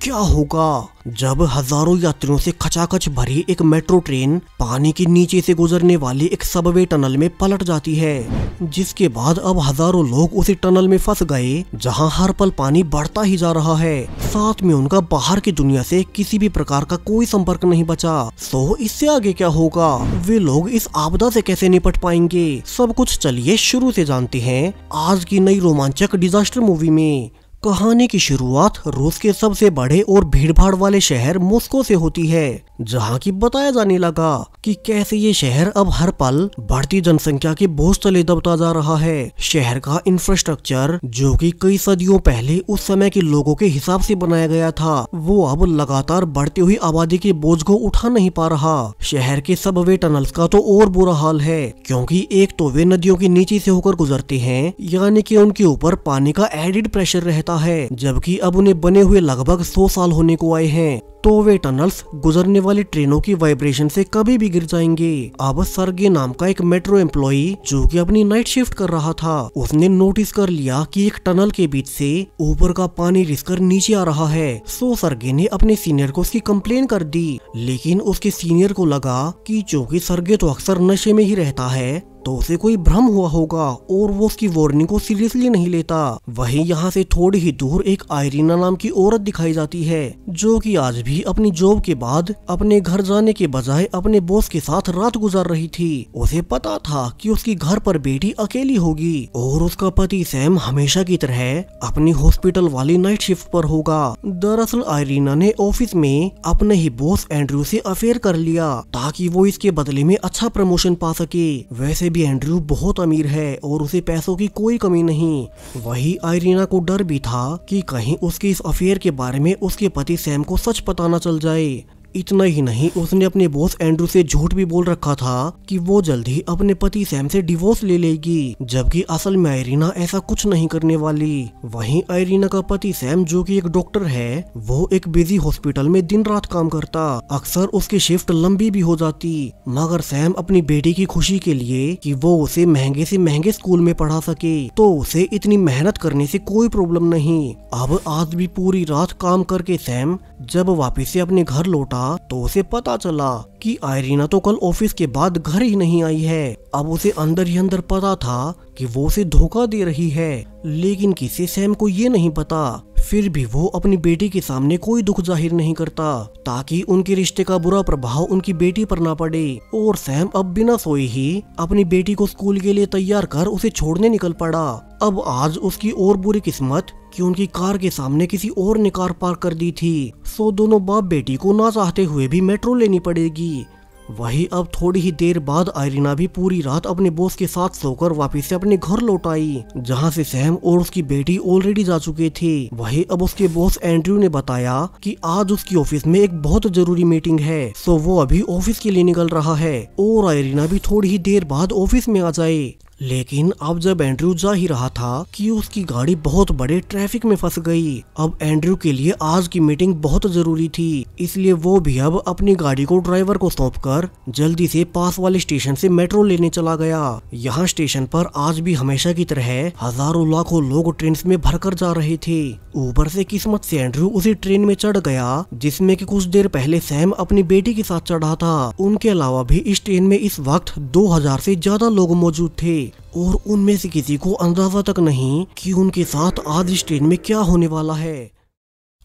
क्या होगा जब हजारों यात्रियों से खचाखच भरी एक मेट्रो ट्रेन पानी के नीचे से गुजरने वाली एक सबवे टनल में पलट जाती है, जिसके बाद अब हजारों लोग उसी टनल में फंस गए जहां हर पल पानी बढ़ता ही जा रहा है। साथ में उनका बाहर की दुनिया से किसी भी प्रकार का कोई संपर्क नहीं बचा। तो इससे आगे क्या होगा, वे लोग इस आपदा से कैसे निपट पाएंगे, सब कुछ चलिए शुरू से जानते हैं आज की नई रोमांचक डिजास्टर मूवी में। कहानी की शुरुआत रूस के सबसे बड़े और भीड़भाड़ वाले शहर मॉस्को से होती है, जहां की बताया जाने लगा कि कैसे ये शहर अब हर पल बढ़ती जनसंख्या के बोझ तले दबता जा रहा है। शहर का इंफ्रास्ट्रक्चर जो कि कई सदियों पहले उस समय के लोगों के हिसाब से बनाया गया था, वो अब लगातार बढ़ती हुई आबादी के बोझ को उठा नहीं पा रहा। शहर के सबवे टनल्स का तो और बुरा हाल है, क्योंकि एक तो वे नदियों के नीचे से होकर गुजरते हैं, यानी कि उनके ऊपर पानी का एडिड प्रेशर रहता है, जबकि अब उन्हें बने हुए लगभग 100 साल होने को आए हैं। तो वे टनल्स गुजरने वाली ट्रेनों की वाइब्रेशन से कभी भी गिर जाएंगे। अब सर्गे नाम का एक मेट्रो एम्प्लॉई जो कि अपनी नाइट शिफ्ट कर रहा था, उसने नोटिस कर लिया कि एक टनल के बीच से ऊपर का पानी रिसकर नीचे आ रहा है। सो सर्गे ने अपने सीनियर को उसकी कंप्लेन कर दी, लेकिन उसके सीनियर को लगा कि चूंकि सर्गे तो अक्सर नशे में ही रहता है तो उसे कोई भ्रम हुआ होगा और वो उसकी वार्निंग को सीरियसली नहीं लेता। वहीं यहाँ से थोड़ी ही दूर एक आयरीना नाम की औरत दिखाई जाती है, जो कि आज भी अपनी जॉब के बाद अपने घर जाने के बजाय अपने बॉस के साथ रात गुजार रही थी। उसे पता था कि उसकी घर पर बेटी अकेली होगी और उसका पति सैम हमेशा की तरह अपनी हॉस्पिटल वाली नाइट शिफ्ट पर होगा। दरअसल आयरीना ने ऑफिस में अपने ही बॉस एंड्रयू से अफेयर कर लिया ताकि वो इसके बदले में अच्छा प्रमोशन पा सके। वैसे एंड्रयू बहुत अमीर है और उसे पैसों की कोई कमी नहीं। वही आयरीना को डर भी था कि कहीं उसके इस अफेयर के बारे में उसके पति सैम को सच पता न चल जाए। इतना ही नहीं, उसने अपने बॉस एंड्रू से झूठ भी बोल रखा था कि वो जल्द ही अपने पति सैम से डिवोर्स ले लेगी, जबकि असल में आयरीना ऐसा कुछ नहीं करने वाली। वहीं आयरीना का पति सैम जो कि एक डॉक्टर है, वो एक बिजी हॉस्पिटल में दिन रात काम करता। अक्सर उसकी शिफ्ट लंबी भी हो जाती, मगर सैम अपनी बेटी की खुशी के लिए कि वो उसे महंगे से महंगे स्कूल में पढ़ा सके, तो उसे इतनी मेहनत करने से कोई प्रॉब्लम नहीं। अब आज भी पूरी रात काम करके सैम जब वापस से अपने घर लौटा तो उसे पता चला कि आयरीना तो कल ऑफिस के बाद घर ही नहीं आई है। अब उसे अंदर ही अंदर पता था कि वो उसे धोखा दे रही है, लेकिन किसी सैम को ये नहीं पता। फिर भी वो अपनी बेटी के सामने कोई दुख जाहिर नहीं करता ताकि उनके रिश्ते का बुरा प्रभाव उनकी बेटी पर ना पड़े। और सैम अब बिना सोए ही अपनी बेटी को स्कूल के लिए तैयार कर उसे छोड़ने निकल पड़ा। अब आज उसकी और बुरी किस्मत कि उनकी कार के सामने किसी और ने कार पार्क कर दी थी। सो दोनों बाप बेटी को ना चाहते हुए भी मेट्रो लेनी पड़ेगी। वही अब थोड़ी ही देर बाद आयरीना भी पूरी रात अपने बॉस के साथ सोकर वापस से अपने घर लौट आई, जहाँ से सैम और उसकी बेटी ऑलरेडी जा चुके थे। वही अब उसके बॉस एंड्रयू ने बताया कि आज उसकी ऑफिस में एक बहुत जरूरी मीटिंग है, सो वो अभी ऑफिस के लिए निकल रहा है और आयरीना भी थोड़ी ही देर बाद ऑफिस में आ जाए। लेकिन अब जब एंड्रयू जा ही रहा था कि उसकी गाड़ी बहुत बड़े ट्रैफिक में फंस गई। अब एंड्रयू के लिए आज की मीटिंग बहुत जरूरी थी, इसलिए वो भी अब अपनी गाड़ी को ड्राइवर को सौंपकर जल्दी से पास वाले स्टेशन से मेट्रो लेने चला गया। यहाँ स्टेशन पर आज भी हमेशा की तरह हजारों लाखों लोग ट्रेन में भरकर जा रहे थे। ऊपर से किस्मत से एंड्रयू उसी ट्रेन में चढ़ गया जिसमें कि कुछ देर पहले सैम अपनी बेटी के साथ चढ़ा था। उनके अलावा भी इस ट्रेन में इस वक्त 2000 से ज्यादा लोग मौजूद थे और उनमें से किसी को अंदाजा तक नहीं कि उनके साथ आज इस ट्रेन में क्या होने वाला है।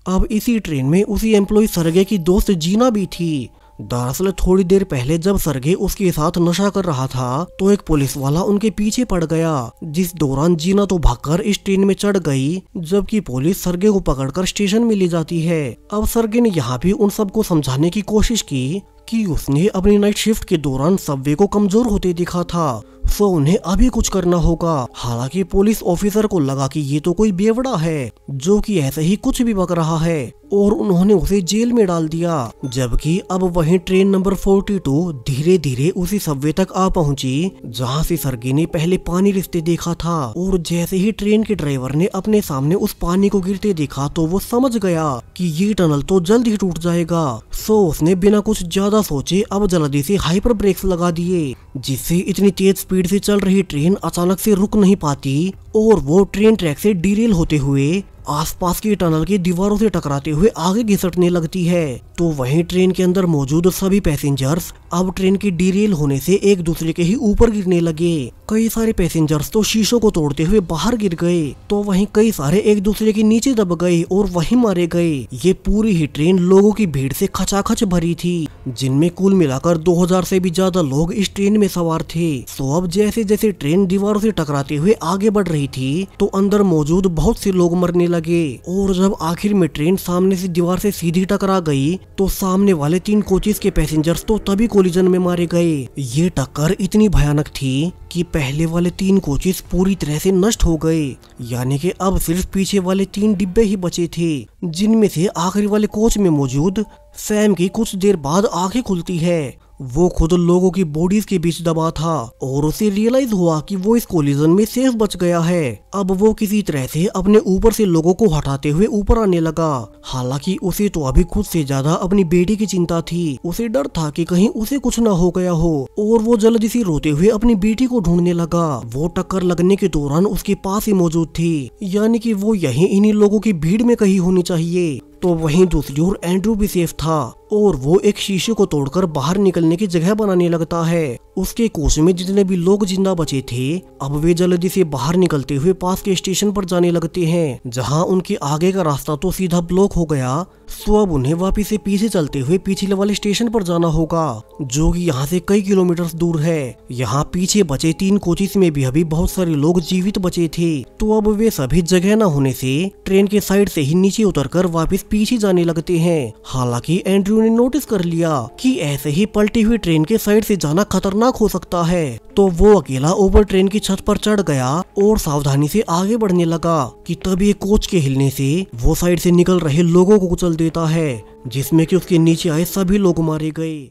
अब इसी ट्रेन में उसी एम्प्लॉय सर्गे की दोस्त जीना भी थी। दरअसल थोड़ी देर पहले जब सर्गे उसके साथ नशा कर रहा था तो एक पुलिस वाला उनके पीछे पड़ गया, जिस दौरान जीना तो भागकर इस ट्रेन में चढ़ गई, जबकि पुलिस सर्गे को पकड़कर स्टेशन में ले जाती है। अब सर्गे ने यहाँ भी उन सबको समझाने की कोशिश की कि उसने अपनी नाइट शिफ्ट के दौरान सबवे को कमजोर होते देखा था, सो उन्हें अभी कुछ करना होगा। हालांकि पुलिस ऑफिसर को लगा कि ये तो कोई बेवड़ा है जो कि ऐसे ही कुछ भी बक रहा है, और उन्होंने उसे जेल में डाल दिया। जबकि अब वहीं ट्रेन नंबर 42 धीरे धीरे उसी सबवे तक आ पहुंची जहां से सर्गे ने पहले पानी रिश्ते देखा था। और जैसे ही ट्रेन के ड्राइवर ने अपने सामने उस पानी को गिरते देखा तो वो समझ गया कि ये टनल तो जल्द ही टूट जाएगा। सो उसने बिना कुछ ज्यादा सोचे अब जल्दी से हाइपर ब्रेक्स लगा दिए, जिससे इतनी तेज स्पीड से चल रही ट्रेन अचानक से रुक नहीं पाती और वो ट्रेन ट्रैक से डिरेल होते हुए आसपास की टनल की दीवारों से टकराते हुए आगे घिसटने लगती है। तो वहीं ट्रेन के अंदर मौजूद सभी पैसेंजर्स अब ट्रेन की डिरेल होने से एक दूसरे के ही ऊपर गिरने लगे। कई सारे पैसेंजर्स तो शीशों को तोड़ते हुए बाहर गिर गए, तो वहीं कई सारे एक दूसरे के नीचे दब गए और वहीं मारे गए। ये पूरी ही ट्रेन लोगों की भीड़ से खचाखच भरी थी, जिनमें कुल मिलाकर 2000 से भी ज्यादा लोग इस ट्रेन में सवार थे। तो अब जैसे जैसे ट्रेन दीवारों से टकराते हुए आगे बढ़ रही थी, तो अंदर मौजूद बहुत से लोग मरने लगे। और जब आखिर में ट्रेन सामने से दीवार से सीधी टकरा गई, तो सामने वाले 3 कोचेस के पैसेंजर्स तो तभी कोलिजन में मारे गए। ये टक्कर इतनी भयानक थी कि पहले वाले 3 कोचेस पूरी तरह से नष्ट हो गए, यानी कि अब सिर्फ पीछे वाले 3 डिब्बे ही बचे थे, जिनमें से आखिरी वाले कोच में मौजूद सैम की कुछ देर बाद आंखें खुलती है। वो खुद लोगों की बॉडीज के बीच दबा था और उसे रियलाइज हुआ कि वो इस कोलिजन में सेफ बच गया है। अब वो किसी तरह से अपने ऊपर से लोगों को हटाते हुए ऊपर आने लगा। हालांकि उसे तो अभी खुद से ज्यादा अपनी बेटी की चिंता थी। उसे डर था कि कहीं उसे कुछ न हो गया हो, और वो जल्दी से रोते हुए अपनी बेटी को ढूंढने लगा। वो टक्कर लगने के दौरान उसके पास ही मौजूद थी, यानी कि वो यहीं इन्हीं लोगों की भीड़ में कहीं होनी चाहिए। तो वहीं दूसरी ओर एंड्रू भी सेफ था और वो एक शीशे को तोड़कर बाहर निकलने की जगह बनाने लगता है। उसके कोच में जितने भी लोग जिंदा बचे थे, अब वे जल्दी से बाहर निकलते हुए पास के स्टेशन पर जाने लगते हैं, जहां उनके आगे का रास्ता तो सीधा ब्लॉक हो गया। तो अब उन्हें वापिस से पीछे चलते हुए पिछले वाले स्टेशन पर जाना होगा, जो कि यहाँ से कई किलोमीटर दूर है। यहाँ पीछे बचे 3 कोचेस में भी अभी बहुत सारे लोग जीवित बचे थे। तो अब वे सभी जगह न होने से ट्रेन के साइड से ही नीचे उतरकर वापस पीछे जाने लगते हैं। हालांकि एंड्रू ने नोटिस कर लिया कि ऐसे ही पलटी हुई ट्रेन के साइड से जाना खतरनाक हो सकता है, तो वो अकेला ऊपर ट्रेन की छत पर चढ़ गया और सावधानी से आगे बढ़ने लगा कि तभी कोच के हिलने से वो साइड से निकल रहे लोगों को कुचल देता है, जिसमें कि उसके नीचे आए सभी लोग मारे गए।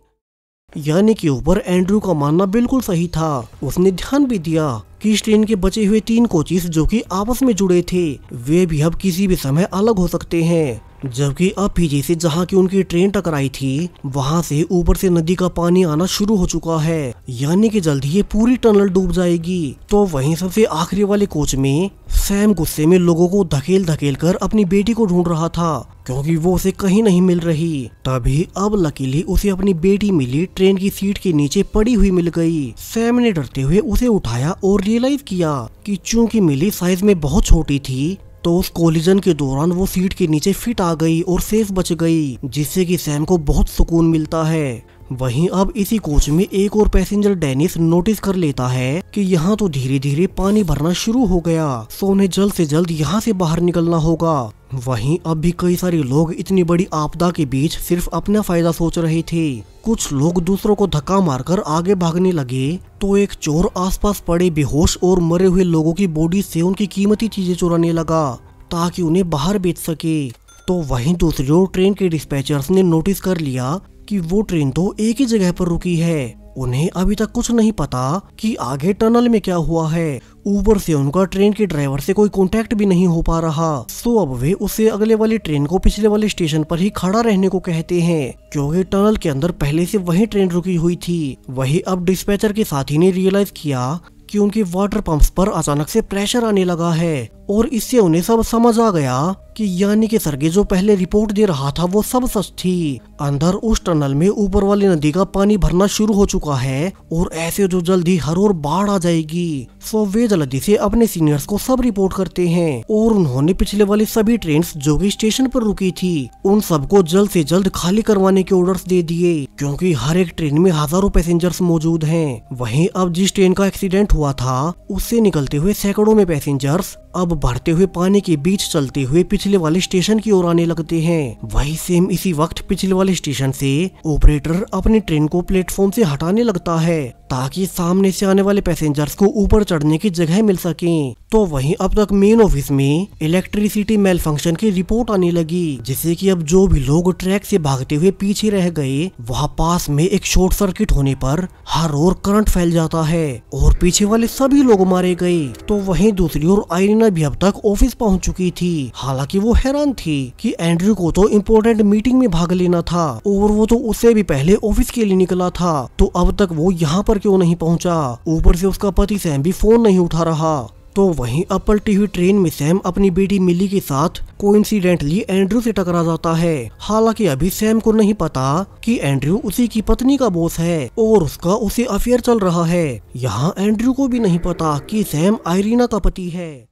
यानी कि ऊपर एंड्रू का मानना बिल्कुल सही था। उसने ध्यान भी दिया कि इस ट्रेन के बचे हुए 3 कोचेस जो कि आपस में जुड़े थे, वे भी अब किसी भी समय अलग हो सकते हैं। जबकि अब पीछे से जहाँ की उनकी ट्रेन टकराई थी, वहाँ से ऊपर से नदी का पानी आना शुरू हो चुका है, यानी कि जल्द ही ये पूरी टनल डूब जाएगी। तो वहीं सबसे आखिरी वाले कोच में सैम गुस्से में लोगों को धकेल धकेल कर अपनी बेटी को ढूंढ रहा था, क्योंकि वो उसे कहीं नहीं मिल रही। तभी अब लकीली उसे अपनी बेटी मिली, ट्रेन की सीट के नीचे पड़ी हुई मिल गई। सैम ने डरते हुए उसे उठाया और रियलाइज किया कि चूंकि मिली साइज में बहुत छोटी थी, तो उस कोलिजन के दौरान वो सीट के नीचे फिट आ गई और सेफ बच गई, जिससे कि सैम को बहुत सुकून मिलता है। वहीं अब इसी कोच में एक और पैसेंजर डेनिस नोटिस कर लेता है कि यहाँ तो धीरे धीरे पानी भरना शुरू हो गया, तो उन्हें जल्द से जल्द यहाँ से बाहर निकलना होगा। वहीं अब भी कई सारे लोग इतनी बड़ी आपदा के बीच सिर्फ अपना फायदा सोच रहे थे। कुछ लोग दूसरों को धक्का मारकर आगे भागने लगे, तो एक चोर आसपास पड़े बेहोश और मरे हुए लोगों की बॉडी से उनकी कीमती चीजें चुराने लगा ताकि उन्हें बाहर बेच सके। तो वहीं दूसरी ओर ट्रेन के डिस्पैचर्स ने नोटिस कर लिया कि वो ट्रेन तो एक ही जगह पर रुकी है। उन्हें अभी तक कुछ नहीं पता कि आगे टनल में क्या हुआ है। ऊपर से उनका ट्रेन के ड्राइवर से कोई कांटेक्ट भी नहीं हो पा रहा। तो अब वे उससे अगले वाली ट्रेन को पिछले वाले स्टेशन पर ही खड़ा रहने को कहते हैं, क्योंकि टनल के अंदर पहले से वही ट्रेन रुकी हुई थी। वही अब डिस्पैचर के साथी ने रियलाइज किया कि उनके वाटर पंप्स पर अचानक से प्रेशर आने लगा है, और इससे उन्हें सब समझ आ गया कि यानी कि सरगे जो पहले रिपोर्ट दे रहा था वो सब सच थी। अंदर उस टनल में ऊपर वाली नदी का पानी भरना शुरू हो चुका है और ऐसे जो जल्दी हर ओर बाढ़ आ जाएगी। सो वे जल्दी से अपने सीनियर्स को सब रिपोर्ट करते हैं और उन्होंने पिछले वाली सभी ट्रेन जो कि स्टेशन पर रुकी थी उन सबको जल्द से जल्द खाली करवाने के ऑर्डर्स दे दिए, क्योंकि हर एक ट्रेन में हजारों पैसेंजर्स मौजूद हैं। वहीं अब जिस ट्रेन का एक्सीडेंट हुआ था उससे निकलते हुए सैकड़ों में पैसेंजर्स अब भरते हुए पानी के बीच चलते हुए पिछले वाले स्टेशन की ओर आने लगते हैं। वही सेम इसी वक्त पिछले वाले स्टेशन से ऑपरेटर अपनी ट्रेन को प्लेटफॉर्म से हटाने लगता है ताकि सामने से आने वाले पैसेंजर्स को ऊपर चढ़ने की जगह मिल सके। तो वहीं अब तक मेन ऑफिस में इलेक्ट्रिसिटी मेल फंक्शन की रिपोर्ट आने लगी, जिससे कि अब जो भी लोग ट्रैक से भागते हुए पीछे रह गए वहाँ पास में एक शॉर्ट सर्किट होने पर हर ओर करंट फैल जाता है और पीछे वाले सभी लोग मारे गए। तो वहीं दूसरी ओर आइरिना भी अब तक ऑफिस पहुंच चुकी थी। हालांकि वो हैरान थी कि एंड्रू को तो इम्पोर्टेंट मीटिंग में भाग लेना था और वो तो उससे भी पहले ऑफिस के लिए निकला था, तो अब तक वो यहाँ पर क्यों नहीं पहुँचा। ऊपर से उसका पति सैम भी फोन नहीं उठा रहा। तो वहीं अब पलटी हुई ट्रेन में सैम अपनी बेटी मिली के साथ कोइंसिडेंटली एंड्रयू से टकरा जाता है। हालांकि अभी सैम को नहीं पता कि एंड्रयू उसी की पत्नी का बॉस है और उसका उसे अफेयर चल रहा है। यहाँ एंड्रयू को भी नहीं पता कि सैम आयरीना का पति है।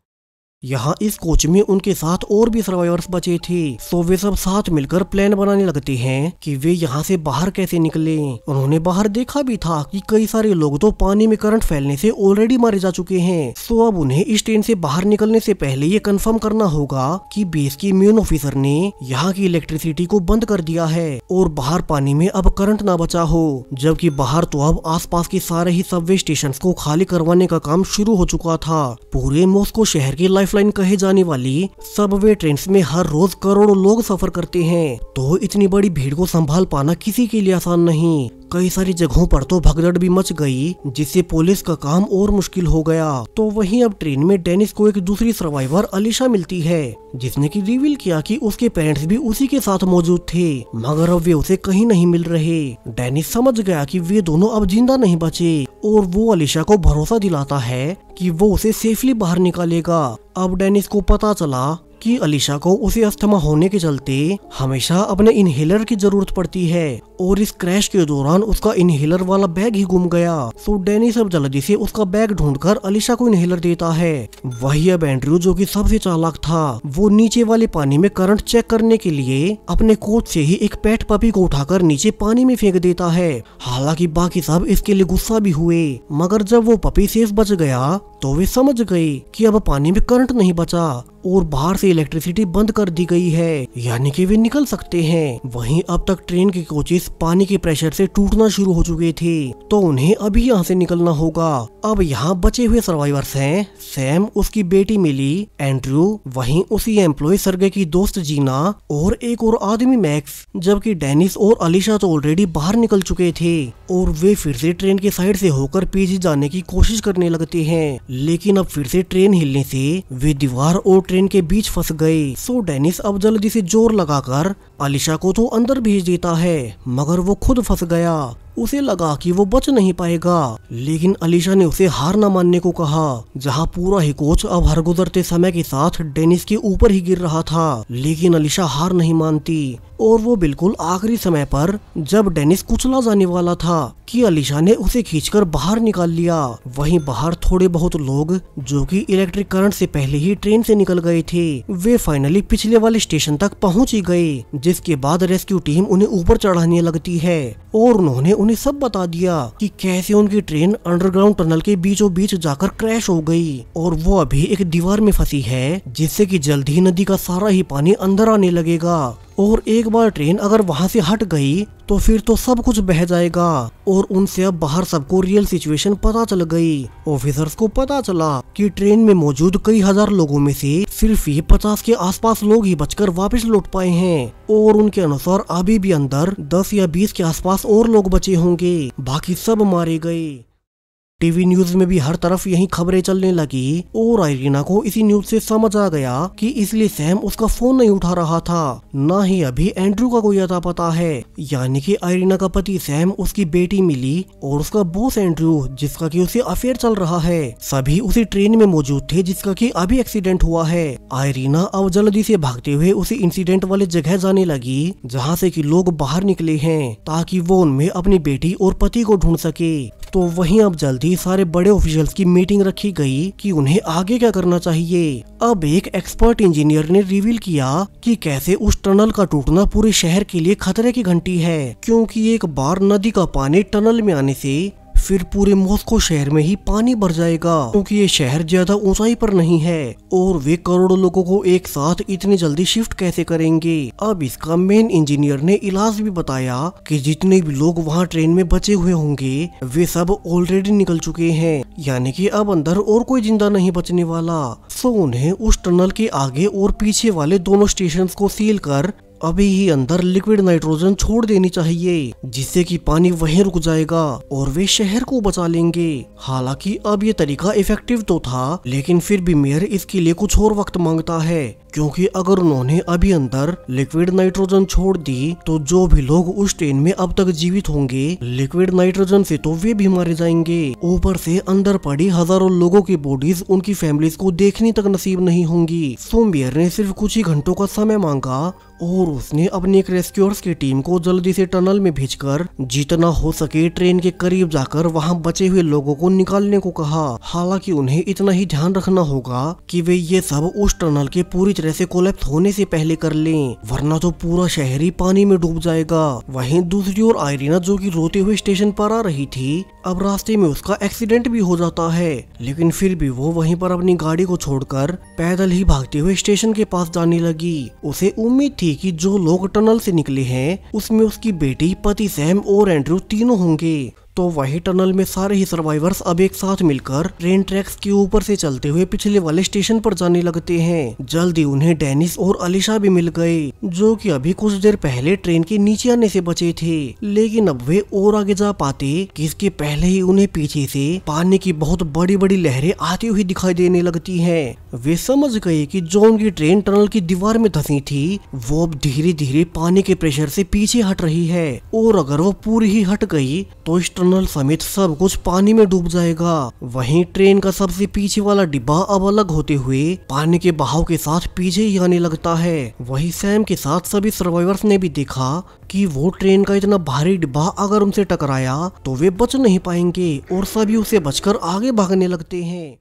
यहाँ इस कोच में उनके साथ और भी सर्वाइवर्स बचे थे, सो वे सब साथ मिलकर प्लान बनाने लगते हैं कि वे यहाँ से बाहर कैसे निकले। उन्होंने बाहर देखा भी था कि कई सारे लोग तो पानी में करंट फैलने से ऑलरेडी मारे जा चुके हैं। सो अब उन्हें इस ट्रेन से बाहर निकलने से पहले ये कंफर्म करना होगा कि बेस के मेन ऑफिसर ने यहाँ की इलेक्ट्रिसिटी को बंद कर दिया है और बाहर पानी में अब करंट ना बचा हो, जबकि बाहर तो अब आसपास के सारे ही सबवे स्टेशन को खाली करवाने का काम शुरू हो चुका था। पूरे मॉस्को शहर की लाइफलाइन कहे जाने वाली सबवे ट्रेन्स में हर रोज करोड़ों लोग सफर करते हैं, तो इतनी बड़ी भीड़ को संभाल पाना किसी के लिए आसान नहीं। कई सारी जगहों पर तो भगदड़ भी मच गई, जिससे पुलिस का काम और मुश्किल हो गया। तो वहीं अब ट्रेन में डेनिस को एक दूसरी सर्वाइवर अलीशा मिलती है, जिसने की रिवील किया कि उसके पेरेंट्स भी उसी के साथ मौजूद थे, मगर अब वे उसे कहीं नहीं मिल रहे। डेनिस समझ गया कि वे दोनों अब जिंदा नहीं बचे और वो अलीशा को भरोसा दिलाता है कि वो उसे सेफली बाहर निकालेगा। अब डेनिस को पता चला कि अलीशा को उसे अस्थमा होने के चलते हमेशा अपने इनहेलर की जरूरत पड़ती है और इस क्रैश के दौरान उसका इनहेलर वाला बैग ही गुम गया। सो डेनिस अब जल्दी से उसका बैग ढूंढकर अलीशा को इनहेलर देता है। वही अब एंड्रयू, जो कि सबसे चालाक था, वो नीचे वाले पानी में करंट चेक करने के लिए अपने कोच से ही एक पेट पपी को उठाकर नीचे पानी में फेंक देता है। हालांकि बाकी सब इसके लिए गुस्सा भी हुए, मगर जब वो पपी सेफ बच गया तो वे समझ गए कि अब पानी में करंट नहीं बचा और बाहर से इलेक्ट्रिसिटी बंद कर दी गई है, यानी कि वे निकल सकते हैं। वहीं अब तक ट्रेन के कोचेस पानी के प्रेशर से टूटना शुरू हो चुके थे, तो उन्हें अभी यहाँ से निकलना होगा। अब यहाँ बचे हुए सर्वाइवर्स हैं सैम, उसकी बेटी मिली, एंड्रयू, वहीं उसी एम्प्लॉय सर्गे की दोस्त जीना और एक और आदमी मैक्स, जबकि डेनिस और अलीशा तो ऑलरेडी बाहर निकल चुके थे और वे फिर से ट्रेन के साइड से होकर पीछे जाने की कोशिश करने लगते हैं। लेकिन अब फिर से ट्रेन हिलने से वे दीवार और ट्रेन के बीच फंस गए। सो डेनिस अब जल्दी से जोर लगाकर अलीशा को तो अंदर भेज देता है, मगर वो खुद फंस गया। उसे लगा कि वो बच नहीं पाएगा, लेकिन अलीशा ने उसे हार न मानने को कहा। जहां पूरा ही कोच अब हर गुजरते समय के साथ डेनिस के ऊपर ही गिर रहा था, लेकिन अलीशा हार नहीं मानती और वो बिल्कुल आखिरी समय पर, जब डेनिस कुचला जाने वाला था, कि अलीशा ने उसे खींचकर बाहर निकाल लिया। वहीं बाहर थोड़े बहुत लोग जो कि इलेक्ट्रिक करंट से पहले ही ट्रेन से निकल गए थे, वे फाइनली पिछले वाले स्टेशन तक पहुंच ही गए, जिसके बाद रेस्क्यू टीम उन्हें ऊपर चढ़ाने लगती है और उन्होंने उन्हें सब बता दिया कि कैसे उनकी ट्रेन अंडरग्राउंड टनल के बीचों बीच जाकर क्रैश हो गई और वो अभी एक दीवार में फंसी है, जिससे कि जल्द ही नदी का सारा ही पानी अंदर आने लगेगा और एक बार ट्रेन अगर वहां से हट गई तो फिर तो सब कुछ बह जाएगा। और उनसे अब बाहर सबको रियल सिचुएशन पता चल गई। ऑफिसर्स को पता चला कि ट्रेन में मौजूद कई हजार लोगों में से सिर्फ ये 50 के आसपास लोग ही बचकर वापस लौट पाए हैं और उनके अनुसार अभी भी अंदर 10 या 20 के आसपास और लोग बचे होंगे, बाकी सब मारे गए। टीवी न्यूज में भी हर तरफ यही खबरें चलने लगी और आयरीना को इसी न्यूज से समझ आ गया कि इसलिए सैम उसका फोन नहीं उठा रहा था, ना ही अभी एंड्रयू का कोई अता पता है। यानी कि आयरीना का पति सैम, उसकी बेटी मिली और उसका बॉस एंड्रयू, जिसका कि उसे अफेयर चल रहा है, सभी उसी ट्रेन में मौजूद थे जिसका कि अभी एक्सीडेंट हुआ है। आयरीना अब जल्दी से भागते हुए उसी इंसिडेंट वाले जगह जाने लगी जहाँ से कि लोग बाहर निकले हैं, ताकि वो उनमें अपनी बेटी और पति को ढूंढ सके। तो वहीं अब जल्दी सारे बड़े ऑफिशियल्स की मीटिंग रखी गई कि उन्हें आगे क्या करना चाहिए। अब एक एक्सपर्ट इंजीनियर ने रिवील किया कि कैसे उस टनल का टूटना पूरे शहर के लिए खतरे की घंटी है, क्योंकि एक बार नदी का पानी टनल में आने से फिर पूरे मॉस्को शहर में ही पानी भर जाएगा, क्योंकि ये शहर ज्यादा ऊंचाई पर नहीं है और वे करोड़ों लोगों को एक साथ इतनी जल्दी शिफ्ट कैसे करेंगे। अब इसका मेन इंजीनियर ने इलाज भी बताया कि जितने भी लोग वहाँ ट्रेन में बचे हुए होंगे वे सब ऑलरेडी निकल चुके हैं, यानी कि अब अंदर और कोई जिंदा नहीं बचने वाला। सो उन्हें उस टनल के आगे और पीछे वाले दोनों स्टेशन को सील कर अभी ही अंदर लिक्विड नाइट्रोजन छोड़ देनी चाहिए, जिससे कि पानी वहीं रुक जाएगा और वे शहर को बचा लेंगे। हालांकि अब ये तरीका इफेक्टिव तो था, लेकिन फिर भी मेयर इसके लिए कुछ और वक्त मांगता है, क्योंकि अगर उन्होंने अभी अंदर लिक्विड नाइट्रोजन छोड़ दी तो जो भी लोग उस ट्रेन में अब तक जीवित होंगे, लिक्विड नाइट्रोजन से तो वे भी मारे जाएंगे। ऊपर से अंदर पड़ी हजारों लोगों की बॉडीज उनकी फैमिलीज को देखने तक नसीब नहीं होंगी। सो मेयर ने सिर्फ कुछ ही घंटों का समय मांगा और उसने अपनी एक रेस्क्यूअर्स की टीम को जल्दी से टनल में भेजकर जितना हो सके ट्रेन के करीब जाकर वहां बचे हुए लोगों को निकालने को कहा। हालांकि उन्हें इतना ही ध्यान रखना होगा कि वे ये सब उस टनल के पूरी तरह से कोलैप्स होने से पहले कर लें, वरना तो पूरा शहर ही पानी में डूब जाएगा। वहीं दूसरी ओर आयरीना, जो कि रोते हुए स्टेशन पर आ रही थी, अब रास्ते में उसका एक्सीडेंट भी हो जाता है, लेकिन फिर भी वो वहीं पर अपनी गाड़ी को छोड़कर पैदल ही भागते हुए स्टेशन के पास जाने लगी। उसे उम्मीद थी कि जो लोग टनल से निकले हैं उसमें उसकी बेटी, पति सैम और एंड्रू तीनों होंगे। तो वही टनल में सारे ही सर्वाइवर्स अब एक साथ मिलकर ट्रेन ट्रैक्स के ऊपर से चलते हुए पिछले वाले स्टेशन पर जाने लगते हैं। जल्दी उन्हें डेनिस और अलीशा भी मिल गए, जो कि अभी कुछ देर पहले ट्रेन के नीचे आने से बचे थे, लेकिन अब वे और आगे जा पाते कि इसके पहले ही उन्हें पीछे से पानी की बहुत बड़ी बड़ी लहरें आती हुई दिखाई देने लगती हैं। वे समझ गए कि जो उनकी ट्रेन टनल की दीवार में धंसी थी वो अब धीरे धीरे पानी के प्रेशर से पीछे हट रही है, और अगर वो पूरी ही हट गई तो इस टनल समेत सब कुछ पानी में डूब जाएगा। वहीं ट्रेन का सबसे पीछे वाला डिब्बा अब अलग होते हुए पानी के बहाव के साथ पीछे ही आने लगता है। वहीं सैम के साथ सभी सर्वाइवर्स ने भी देखा कि वो ट्रेन का इतना भारी डिब्बा अगर उनसे टकराया तो वे बच नहीं पाएंगे, और सभी उसे बचकर आगे भागने लगते हैं।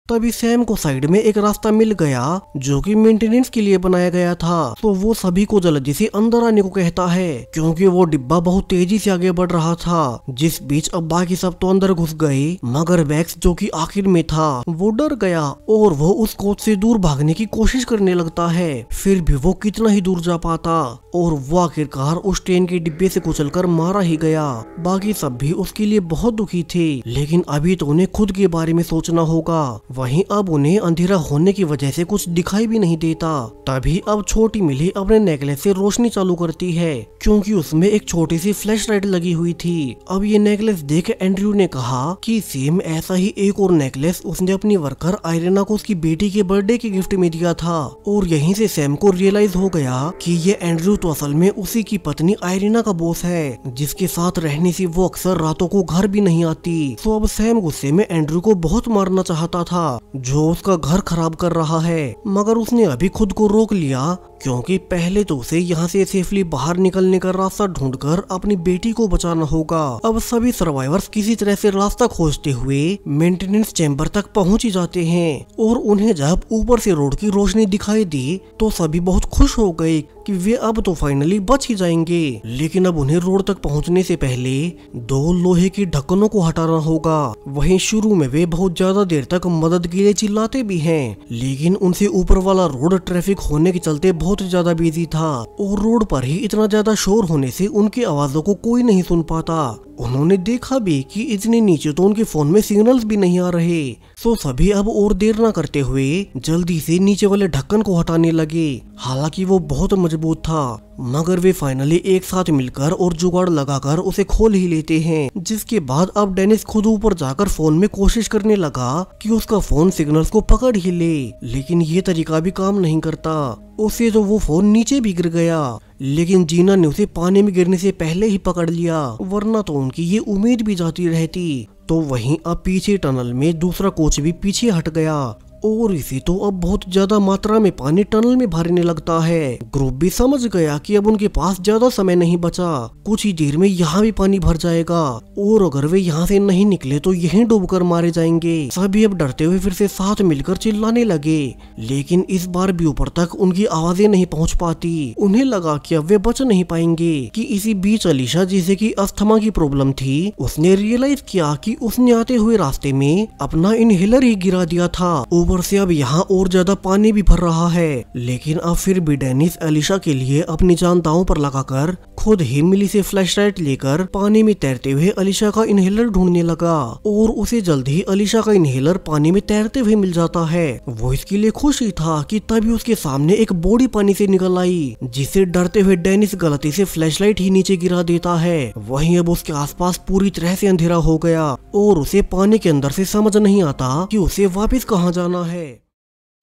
तभी सैम को साइड में एक रास्ता मिल गया जो कि मेंटेनेंस के लिए बनाया गया था। तो वो सभी को जल्दी से अंदर आने को कहता है, क्योंकि वो डिब्बा बहुत तेजी से आगे बढ़ रहा था। जिस बीच अब बाकी सब तो अंदर घुस गए, मगर वैक्स, जो कि आखिर में था, वो डर गया और वो उस कोच से दूर भागने की कोशिश करने लगता है। फिर भी वो कितना ही दूर जा पाता और वो आखिरकार उस ट्रेन के डिब्बे से कुचलकर मारा ही गया। बाकी सब भी उसके लिए बहुत दुखी थे, लेकिन अभी तो उन्हें खुद के बारे में सोचना होगा। वहीं अब उन्हें अंधेरा होने की वजह से कुछ दिखाई भी नहीं देता। तभी अब छोटी मिली अपने नेकलेस से रोशनी चालू करती है, क्योंकि उसमें एक छोटी सी फ्लैश लाइट लगी हुई थी। अब ये नेकलेस देख एंड्रयू ने कहा कि सेम ऐसा ही एक और नेकलेस उसने अपनी वर्कर आयरीना को उसकी बेटी के बर्थडे के गिफ्ट में दिया था। और यहीं से सैम को रियलाइज हो गया कि ये एंड्रयू तो असल में उसी की पत्नी आयरीना का बॉस है, जिसके साथ रहने से वो अक्सर रातों को घर भी नहीं आती। तो अब सैम गुस्से में एंड्रयू को बहुत मारना चाहता था, जो उसका घर खराब कर रहा है, मगर उसने अभी खुद को रोक लिया, क्योंकि पहले तो उसे यहाँ से सेफली बाहर निकलने का रास्ता ढूंढकर अपनी बेटी को बचाना होगा। अब सभी सर्वाइवर्स किसी तरह से रास्ता खोजते हुए मेंटेनेंस चैम्बर तक पहुंच ही जाते हैं, और उन्हें जब ऊपर से रोड की रोशनी दिखाई दी तो सभी बहुत खुश हो गए कि वे अब तो फाइनली बच ही जाएंगे। लेकिन अब उन्हें रोड तक पहुंचने से पहले 2 लोहे की ढक्कनों को हटाना होगा। वहीं शुरू में वे बहुत ज्यादा देर तक मदद के लिए चिल्लाते भी हैं, लेकिन उनसे ऊपर वाला रोड ट्रैफिक होने के चलते बहुत ज्यादा बिजी था, और रोड पर ही इतना ज्यादा शोर होने से उनकी आवाजों को कोई नहीं सुन पाता। उन्होंने देखा भी कि इतने नीचे तो उनके फोन में सिग्नल्स भी नहीं आ रहे। सो सभी अब और देर न करते हुए जल्दी से नीचे वाले ढक्कन को हटाने लगे। हालांकि वो बहुत मजबूत था, मगर वे फाइनली एक साथ मिलकर और जुगाड़ लगाकर उसे खोल ही लेते हैं। जिसके बाद अब डेनिस खुद ऊपर जाकर फोन में कोशिश करने लगा कि उसका फोन सिग्नल्स को पकड़ ही ले, लेकिन ये तरीका भी काम नहीं करता। उसे तो वो फोन नीचे भी गिर गया, लेकिन जीना ने उसे पानी में गिरने से पहले ही पकड़ लिया, वरना तो उनकी ये उम्मीद भी जाती रहती। तो वहीं अब पीछे टनल में दूसरा कोच भी पीछे हट गया, और इसी तो अब बहुत ज्यादा मात्रा में पानी टनल में भरने लगता है। ग्रुप भी समझ गया कि अब उनके पास ज्यादा समय नहीं बचा, कुछ ही देर में यहाँ भी पानी भर जाएगा, और अगर वे यहाँ से नहीं निकले तो यहीं डूबकर मारे जाएंगे। सभी अब डरते हुए फिर से साथ मिलकर चिल्लाने लगे, लेकिन इस बार भी ऊपर तक उनकी आवाजें नहीं पहुँच पाती। उन्हें लगा कि अब वे बच नहीं पाएंगे कि इसी बीच अलीशा, जिसे की अस्थमा की प्रॉब्लम थी, उसने रियलाइज किया कि उसने आते हुए रास्ते में अपना इनहेलर ही गिरा दिया था। ऊपर ऊपर से अब यहाँ और ज्यादा पानी भी भर रहा है। लेकिन अब फिर भी डेनिस अलीशा के लिए अपनी जान दांव पर लगाकर खुद ही मिली से फ्लैशलाइट लेकर पानी में तैरते हुए अलीशा का इनहेलर ढूंढने लगा और उसे जल्द ही अलीशा का इनहेलर पानी में तैरते हुए मिल जाता है। वो इसके लिए खुश ही था कि तभी उसके सामने एक बॉडी पानी से निकल आई, जिसे डरते हुए डेनिस गलती से फ्लैशलाइट ही नीचे गिरा देता है। वहीं अब उसके आसपास पूरी तरह से अंधेरा हो गया और उसे पानी के अंदर से समझ नहीं आता कि उसे वापस कहाँ जाना है।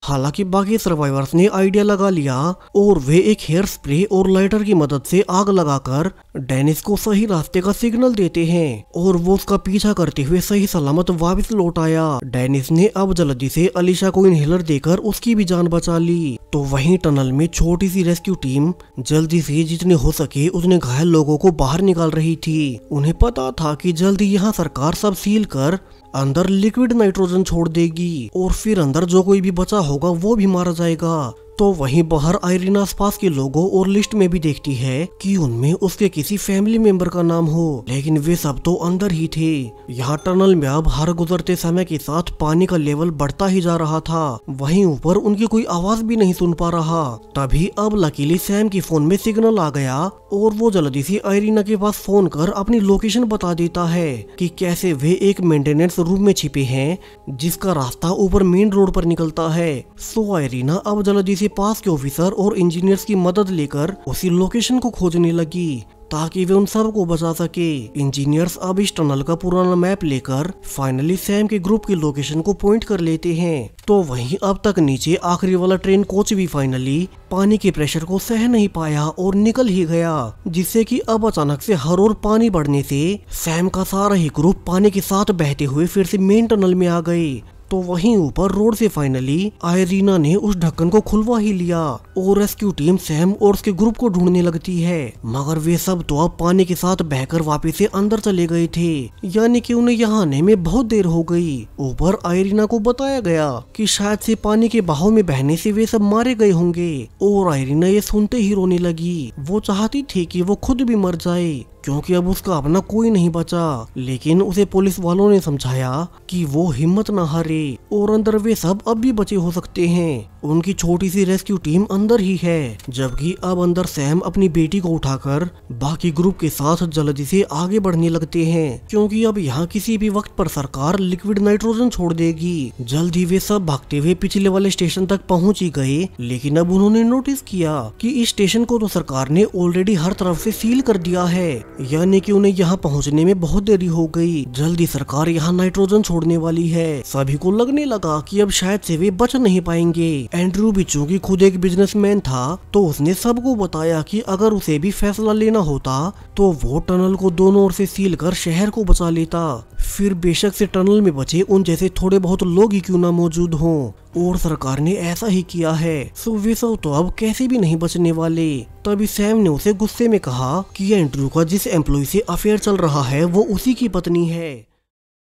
हालांकि बाकी सर्वाइवर्स ने आइडिया लगा लिया और वे एक हेयर स्प्रे और लाइटर की मदद से आग लगाकर डेनिस को सही रास्ते का सिग्नल देते हैं और वो उसका पीछा करते हुए सही सलामत वापस लौट आया। डेनिस ने अब जल्दी से अलीशा को इनहेलर देकर उसकी भी जान बचा ली। तो वहीं टनल में छोटी सी रेस्क्यू टीम जल्दी से जितने हो सके उतने घायल लोगों को बाहर निकाल रही थी। उन्हें पता था कि जल्दी यहाँ सरकार सब सील कर अंदर लिक्विड नाइट्रोजन छोड़ देगी और फिर अंदर जो कोई भी बचा होगा वो भी मारा जाएगा। तो वहीं बाहर आयरीना आसपास के लोगों और लिस्ट में भी देखती है कि उनमें उसके किसी फैमिली मेंबर का नाम हो, लेकिन वे सब तो अंदर ही थे। यहाँ टनल में अब हर गुजरते समय के साथ पानी का लेवल बढ़ता ही जा रहा था। वहीं ऊपर उनकी कोई आवाज भी नहीं सुन पा रहा। तभी अब लकीली सैम की फोन में सिग्नल आ गया और वो जल्दी से आयरीना के पास फोन कर अपनी लोकेशन बता देता है कि कैसे वे एक मेंटेनेंस रूम में छिपे हैं जिसका रास्ता ऊपर मेन रोड पर निकलता है। सो आयरीना अब जल्दी से पास के ऑफिसर और इंजीनियर्स की मदद लेकर उसी लोकेशन को खोजने लगी ताकि वे उन सब को बचा सके। इंजीनियर्स अब इस टनल का पुराना मैप लेकर फाइनली सैम के ग्रुप की लोकेशन को पॉइंट कर लेते हैं। तो वहीं अब तक नीचे आखिरी वाला ट्रेन कोच भी फाइनली पानी के प्रेशर को सह नहीं पाया और निकल ही गया, जिससे कि अब अचानक से हर ओर पानी बढ़ने से सैम का सारा ही ग्रुप पानी के साथ बहते हुए फिर से मेन टनल में आ गए। तो वहीं ऊपर रोड से फाइनली आयरीना ने उस ढक्कन को खुलवा ही लिया और रेस्क्यू टीम सैम और उसके ग्रुप को ढूंढने लगती है। मगर वे सब तो अब पानी के साथ बहकर वापस से अंदर चले गए थे, यानी कि उन्हें यहाँ आने में बहुत देर हो गई। ऊपर आयरीना को बताया गया कि शायद से पानी के बहाव में बहने से वे सब मारे गए होंगे और आयरीना ये सुनते ही रोने लगी। वो चाहती थी कि वो खुद भी मर जाए क्योंकि अब उसका अपना कोई नहीं बचा, लेकिन उसे पुलिस वालों ने समझाया कि वो हिम्मत न हारे और अंदर वे सब अब भी बचे हो सकते हैं। उनकी छोटी सी रेस्क्यू टीम अंदर ही है, जबकि अब अंदर सैम अपनी बेटी को उठाकर बाकी ग्रुप के साथ जल्दी से आगे बढ़ने लगते हैं क्योंकि अब यहाँ किसी भी वक्त पर सरकार लिक्विड नाइट्रोजन छोड़ देगी। जल्दी वे सब भागते हुए पिछले वाले स्टेशन तक पहुँच ही गए, लेकिन अब उन्होंने नोटिस किया कि इस स्टेशन को तो सरकार ने ऑलरेडी हर तरफ से सील कर दिया है, यानी कि उन्हें यहाँ पहुँचने में बहुत देरी हो गई। जल्दी सरकार यहाँ नाइट्रोजन छोड़ने वाली है। सभी को लगने लगा कि अब शायद से वे बच नहीं पाएंगे। एंड्रू भी चूंकि खुद एक बिजनेसमैन था तो उसने सबको बताया कि अगर उसे भी फैसला लेना होता तो वो टनल को दोनों ओर से सील कर शहर को बचा लेता। फिर बेशक से टनल में बचे उन जैसे थोड़े बहुत लोग ही क्यों ना मौजूद हों, और सरकार ने ऐसा ही किया है। सो वे सब तो अब कैसे भी नहीं बचने वाले। तभी सैम ने उसे गुस्से में कहा कि एंड्रू का जिस एम्प्लॉय से अफेयर चल रहा है वो उसी की पत्नी है,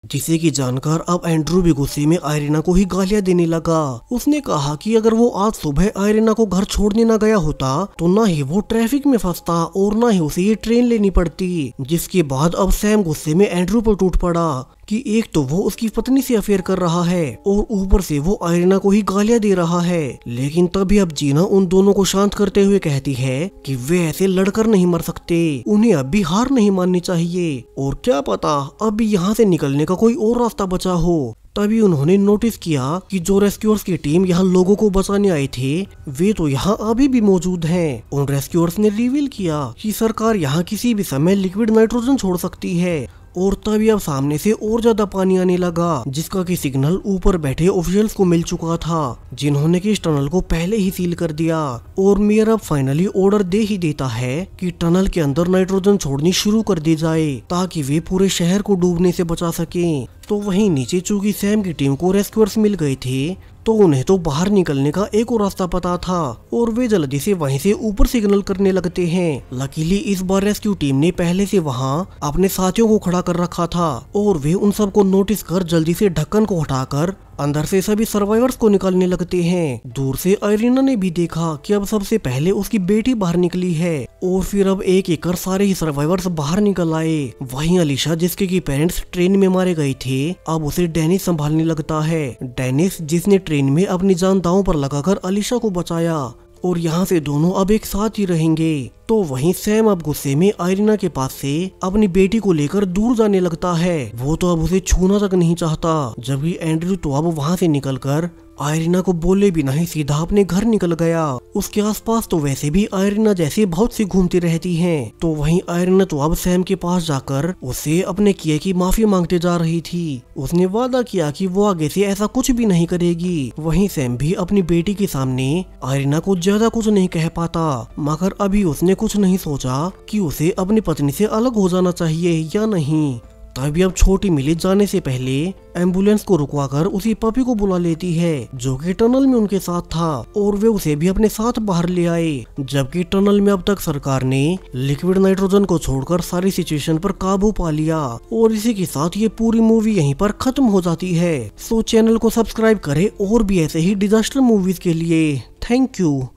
जिसे की जानकर अब एंड्रू भी गुस्से में आयरीना को ही गालियां देने लगा। उसने कहा कि अगर वो आज सुबह आयरीना को घर छोड़ने ना गया होता तो ना ही वो ट्रैफिक में फंसता और ना ही उसे ये ट्रेन लेनी पड़ती। जिसके बाद अब सैम गुस्से में एंड्रू पर टूट पड़ा कि एक तो वो उसकी पत्नी से अफेयर कर रहा है और ऊपर से वो आयरीना को ही गालियां दे रहा है। लेकिन तभी अब जीना उन दोनों को शांत करते हुए कहती है कि वे ऐसे लड़कर नहीं मर सकते, उन्हें अब भी हार नहीं माननी चाहिए और क्या पता अब भी यहाँ से निकलने का कोई और रास्ता बचा हो। तभी उन्होंने नोटिस किया कि जो रेस्क्यूअर्स की टीम यहाँ लोगों को बचाने आए थे वे तो यहाँ अभी भी मौजूद हैं। उन रेस्क्यूअर्स ने रिवील किया कि सरकार यहाँ किसी भी समय लिक्विड नाइट्रोजन छोड़ सकती है और तभी अब सामने से और ज्यादा पानी आने लगा, जिसका कि सिग्नल ऊपर बैठे ऑफिशियल्स को मिल चुका था, जिन्होंने कि इस टनल को पहले ही सील कर दिया। और मेयर अब फाइनली ऑर्डर दे ही देता है कि टनल के अंदर नाइट्रोजन छोड़नी शुरू कर दी जाए ताकि वे पूरे शहर को डूबने से बचा सकें। तो वहीं नीचे चूंकि सैम की टीम को रेस्क्यूअर्स मिल गए थे तो उन्हें तो बाहर निकलने का एक और रास्ता पता था और वे जल्दी से वहीं से ऊपर सिग्नल करने लगते हैं। लकीली इस बार रेस्क्यू टीम ने पहले से वहां अपने साथियों को खड़ा कर रखा था और वे उन सबको नोटिस कर जल्दी से ढक्कन को हटाकर अंदर से सभी सर्वाइवर्स को निकालने लगते हैं। दूर से आयरीना ने भी देखा कि अब सबसे पहले उसकी बेटी बाहर निकली है और फिर अब एक एक कर सारे ही सर्वाइवर्स बाहर निकल आए। वहीं अलीशा, जिसके की पेरेंट्स ट्रेन में मारे गए थे, अब उसे डेनिस संभालने लगता है। डेनिस, जिसने ट्रेन में अपनी जान दांव पर लगाकर अलीशा को बचाया, और यहाँ से दोनों अब एक साथ ही रहेंगे। तो वहीं सैम अब गुस्से में आयरीना के पास से अपनी बेटी को लेकर दूर जाने लगता है। वो तो अब उसे छूना तक नहीं चाहता, जबकि एंड्रयू तो अब वहाँ से निकलकर आयरीना को बोले बिना ही सीधा अपने घर निकल गया। उसके आसपास तो वैसे भी आयरीना जैसे बहुत सी घूमती रहती हैं। तो वहीं आयरीना तो अब सैम के पास जाकर उसे अपने किए की माफी मांगते जा रही थी। उसने वादा किया कि वो आगे से ऐसा कुछ भी नहीं करेगी। वहीं सैम भी अपनी बेटी के सामने आयरीना को ज्यादा कुछ नहीं कह पाता, मगर अभी उसने कुछ नहीं सोचा कि उसे अपनी पत्नी से अलग हो जाना चाहिए या नहीं। तभी अब छोटी मिली जाने से पहले एम्बुलेंस को रुकवाकर उसी पपी को बुला लेती है, जो कि टनल में उनके साथ था, और वे उसे भी अपने साथ बाहर ले आए। जबकि टनल में अब तक सरकार ने लिक्विड नाइट्रोजन को छोड़कर सारी सिचुएशन पर काबू पा लिया। और इसी के साथ ये पूरी मूवी यहीं पर खत्म हो जाती है। सो चैनल को सब्सक्राइब करें और भी ऐसे ही डिजास्टर मूवीज के लिए। Thank you.